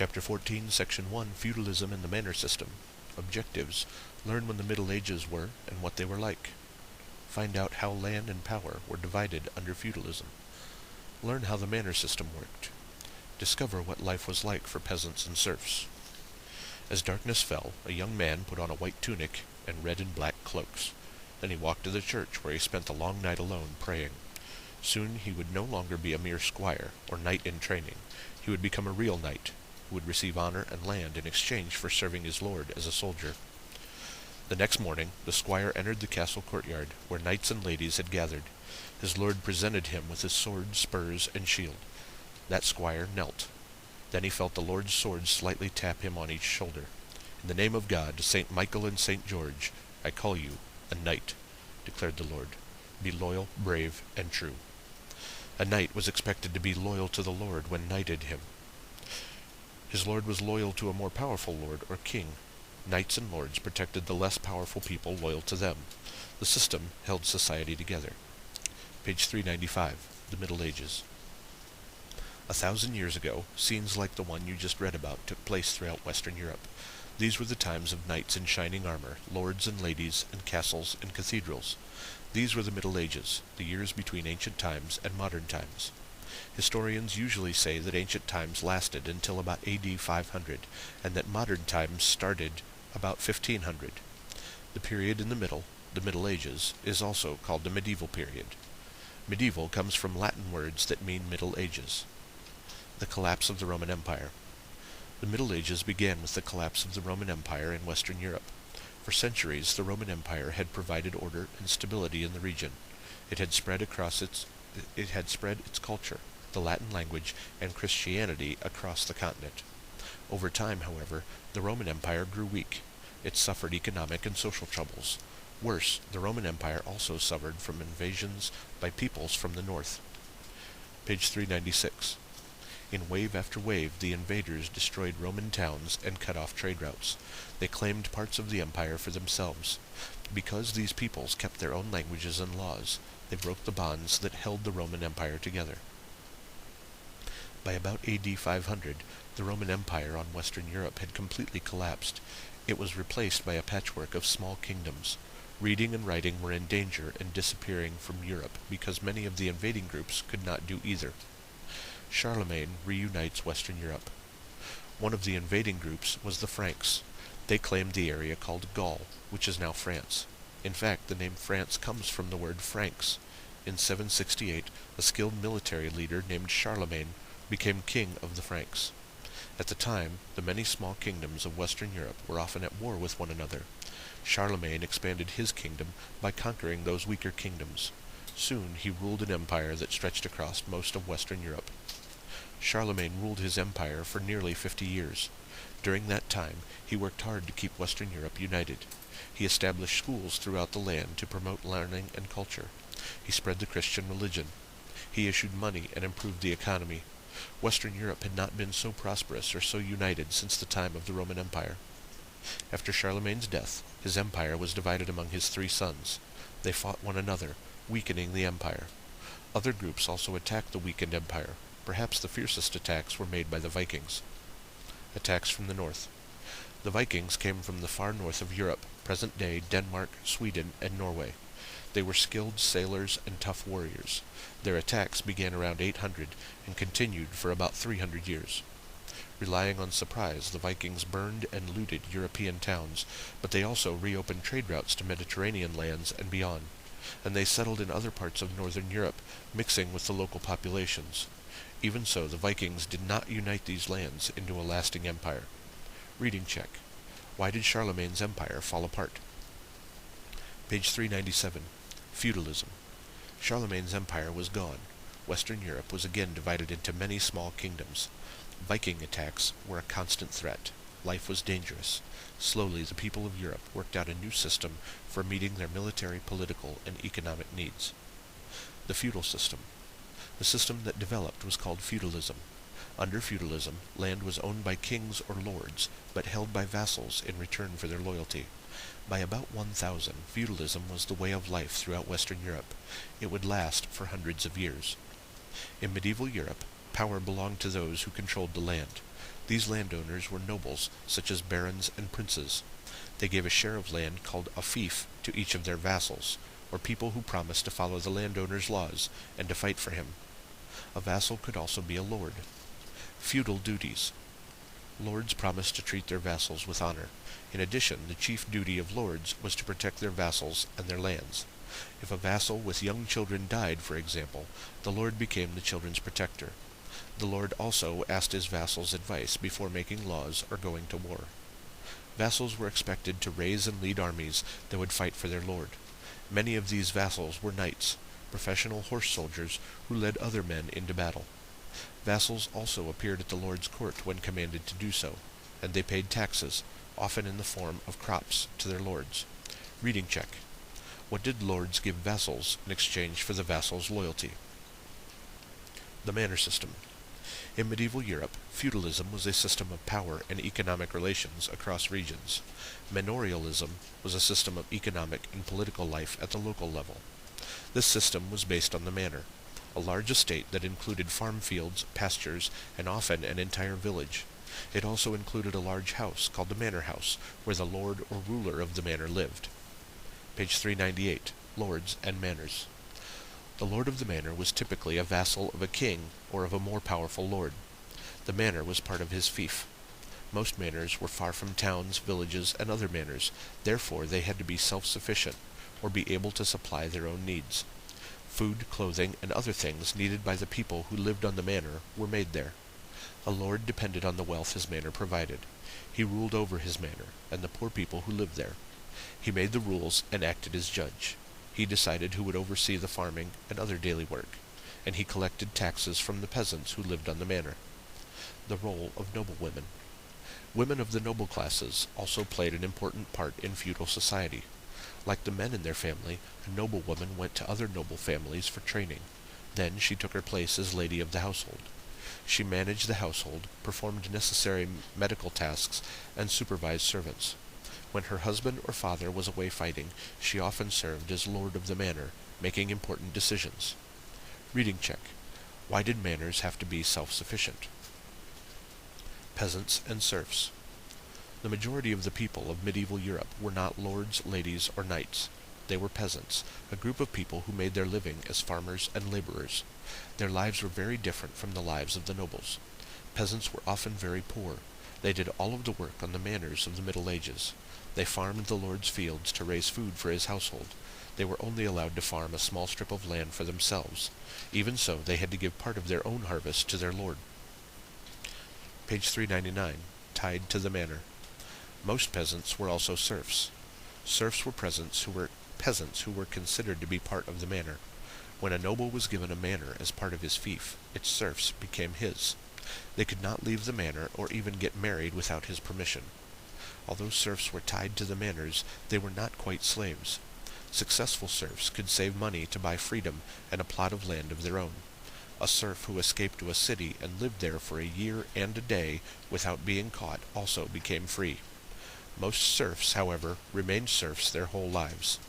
Chapter 14, Section 1, Feudalism and the Manor System. Objectives: learn when the Middle Ages were and what they were like. Find out how land and power were divided under feudalism. Learn how the manor system worked. Discover what life was like for peasants and serfs. As darkness fell, a young man put on a white tunic and red and black cloaks. Then he walked to the church, where he spent the long night alone, praying. Soon he would no longer be a mere squire, or knight in training. He would become a real knight, who would receive honor and land in exchange for serving his lord as a soldier. The next morning, the squire entered the castle courtyard, where knights and ladies had gathered. His lord presented him with his sword, spurs, and shield. That squire knelt. Then he felt the Lord's sword slightly tap him on each shoulder. In the name of God, Saint Michael and Saint George, I call you a knight, declared the Lord. Be loyal, brave, and true. A knight was expected to be loyal to the Lord when knighted him. His lord was loyal to a more powerful lord or king. Knights and lords protected the less powerful people loyal to them. The system held society together. Page 395, The Middle Ages. 1,000 years ago, scenes like the one you just read about took place throughout Western Europe. These were the times of knights in shining armor, lords and ladies, and castles and cathedrals. These were the Middle Ages, the years between ancient times and modern times. Historians usually say that ancient times lasted until about AD 500, and that modern times started about 1500. The period in the middle, the Middle Ages, is also called the medieval period. Medieval comes from Latin words that mean Middle Ages. The collapse of the Roman Empire. The Middle Ages began with the collapse of the Roman Empire in Western Europe. For centuries, the Roman Empire had provided order and stability in the region. It had spread its culture, the Latin language, and Christianity across the continent. Over time, however, the Roman Empire grew weak. It suffered economic and social troubles. Worse, the Roman Empire also suffered from invasions by peoples from the north. Page 396. In wave after wave, the invaders destroyed Roman towns and cut off trade routes. They claimed parts of the empire for themselves. Because these peoples kept their own languages and laws, they broke the bonds that held the Roman Empire together. By about AD 500, the Roman Empire on Western Europe had completely collapsed. It was replaced by a patchwork of small kingdoms. Reading and writing were in danger and disappearing from Europe because many of the invading groups could not do either. Charlemagne reunites Western Europe. One of the invading groups was the Franks. They claimed the area called Gaul, which is now France. In fact, the name France comes from the word Franks. In 768, a skilled military leader named Charlemagne became king of the Franks. At the time, the many small kingdoms of Western Europe were often at war with one another. Charlemagne expanded his kingdom by conquering those weaker kingdoms. Soon he ruled an empire that stretched across most of Western Europe. Charlemagne ruled his empire for nearly 50 years. During that time, he worked hard to keep Western Europe united. He established schools throughout the land to promote learning and culture. He spread the Christian religion. He issued money and improved the economy. Western Europe had not been so prosperous or so united since the time of the Roman Empire. After Charlemagne's death, his empire was divided among his 3 sons. They fought one another, weakening the empire. Other groups also attacked the weakened empire. Perhaps the fiercest attacks were made by the Vikings. Attacks from the north. The Vikings came from the far north of Europe, present-day Denmark, Sweden, and Norway. They were skilled sailors and tough warriors. Their attacks began around 800 and continued for about 300 years. Relying on surprise, the Vikings burned and looted European towns, but they also reopened trade routes to Mediterranean lands and beyond, and they settled in other parts of northern Europe, mixing with the local populations. Even so, the Vikings did not unite these lands into a lasting empire. Reading check. Why did Charlemagne's empire fall apart? Page 397. Feudalism. Charlemagne's empire was gone. Western Europe was again divided into many small kingdoms. Viking attacks were a constant threat. Life was dangerous. Slowly, the people of Europe worked out a new system for meeting their military, political, and economic needs. The feudal system. The system that developed was called feudalism. Under feudalism, land was owned by kings or lords, but held by vassals in return for their loyalty. By about 1000, feudalism was the way of life throughout Western Europe. It would last for hundreds of years. In medieval Europe, power belonged to those who controlled the land. These landowners were nobles, such as barons and princes. They gave a share of land called a fief to each of their vassals, or people who promised to follow the landowner's laws and to fight for him. A vassal could also be a lord. Feudal duties. Lords promised to treat their vassals with honor. In addition, the chief duty of lords was to protect their vassals and their lands. If a vassal with young children died, for example, the lord became the children's protector. The lord also asked his vassals' advice before making laws or going to war. Vassals were expected to raise and lead armies that would fight for their lord. Many of these vassals were knights, professional horse soldiers who led other men into battle. Vassals also appeared at the lord's court when commanded to do so, and they paid taxes, often in the form of crops, to their lords. Reading check. What did lords give vassals in exchange for the vassals' loyalty? The manor system. In medieval Europe, feudalism was a system of power and economic relations across regions. Manorialism was a system of economic and political life at the local level. This system was based on the manor, a large estate that included farm fields, pastures, and often an entire village. It also included a large house called the manor house, where the lord or ruler of the manor lived. Page 398. Lords and Manors. The lord of the manor was typically a vassal of a king or of a more powerful lord. The manor was part of his fief. Most manors were far from towns, villages, and other manors, therefore they had to be self-sufficient, or be able to supply their own needs. Food, clothing, and other things needed by the people who lived on the manor were made there. A lord depended on the wealth his manor provided. He ruled over his manor, and the poor people who lived there. He made the rules and acted as judge. He decided who would oversee the farming and other daily work, and he collected taxes from the peasants who lived on the manor. The role of noblewomen. Women of the noble classes also played an important part in feudal society. Like the men in their family, a noblewoman went to other noble families for training. Then she took her place as lady of the household. She managed the household, performed necessary medical tasks, and supervised servants. When her husband or father was away fighting, she often served as lord of the manor, making important decisions. Reading check. Why did manors have to be self-sufficient? Peasants and serfs. The majority of the people of medieval Europe were not lords, ladies, or knights. They were peasants, a group of people who made their living as farmers and laborers. Their lives were very different from the lives of the nobles. Peasants were often very poor. They did all of the work on the manors of the Middle Ages. They farmed the lord's fields to raise food for his household. They were only allowed to farm a small strip of land for themselves. Even so, they had to give part of their own harvest to their lord. Page 399. Tied to the manor. Most peasants were also serfs. Serfs were peasants who were considered to be part of the manor. When a noble was given a manor as part of his fief, its serfs became his. They could not leave the manor or even get married without his permission. Although serfs were tied to the manors, they were not quite slaves. Successful serfs could save money to buy freedom and a plot of land of their own. A serf who escaped to a city and lived there for a year and a day without being caught also became free. Most serfs, however, remained serfs their whole lives.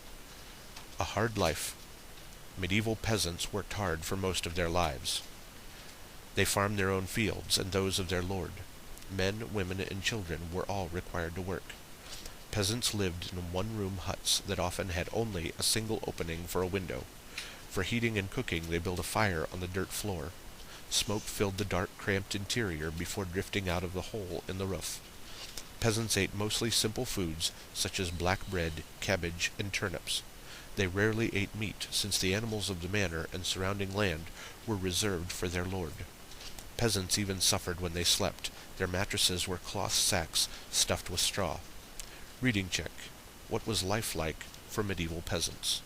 A hard life. Medieval peasants worked hard for most of their lives. They farmed their own fields and those of their lord. Men, women, and children were all required to work. Peasants lived in one-room huts that often had only a single opening for a window. For heating and cooking they built a fire on the dirt floor. Smoke filled the dark, cramped interior before drifting out of the hole in the roof. Peasants ate mostly simple foods, such as black bread, cabbage, and turnips. They rarely ate meat, since the animals of the manor and surrounding land were reserved for their lord. Peasants even suffered when they slept. Their mattresses were cloth sacks stuffed with straw. Reading check. What was life like for medieval peasants?